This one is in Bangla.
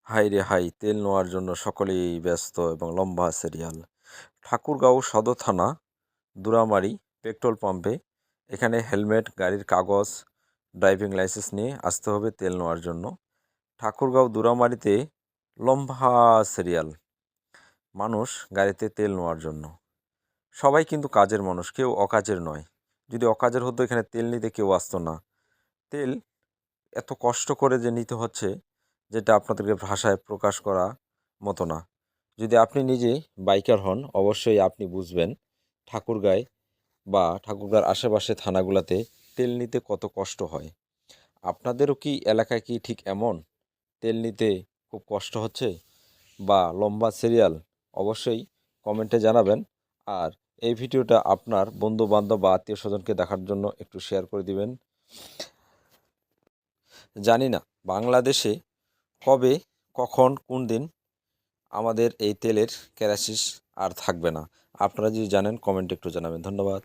হাই রে হাই, তেল নেওয়ার জন্য সকলেই ব্যস্ত এবং লম্বা সিরিয়াল। ঠাকুরগাঁও সদর থানা, দুরামারি পেট্রোল পাম্পে এখানে হেলমেট, গাড়ির কাগজ, ড্রাইভিং লাইসেন্স নিয়ে আসতে হবে তেল নেওয়ার জন্য। ঠাকুরগাঁও দুরামারিতে লম্বা সিরিয়াল, মানুষ গাড়িতে তেল নেওয়ার জন্য। সবাই কিন্তু কাজের মানুষ, কেউ অকাজের নয়। যদি অকাজের হতো এখানে তেল নিতে কেউ আসতো না। তেল এত কষ্ট করে যে নিতে হচ্ছে, যেটা আপনাদেরকে ভাষায় প্রকাশ করা মতো না। যদি আপনি নিজে বাইকার হন, অবশ্যই আপনি বুঝবেন ঠাকুরগাঁয় বা ঠাকুরগাঁর আশেপাশে থানাগুলোতে তেল নিতে কত কষ্ট হয়। আপনাদেরও কি এলাকায় কি ঠিক এমন তেল নিতে খুব কষ্ট হচ্ছে বা লম্বা সিরিয়াল? অবশ্যই কমেন্টে জানাবেন। আর এই ভিডিওটা আপনার বন্ধু বান্ধব বা আত্মীয় স্বজনকে দেখার জন্য একটু শেয়ার করে দিবেন। জানি না বাংলাদেশে কবে, কখন, কোন দিন আমাদের এই তেলের ক্রাইসিস আর থাকবে না। আপনারা যদি জানেন কমেন্টে একটু জানাবেন। ধন্যবাদ।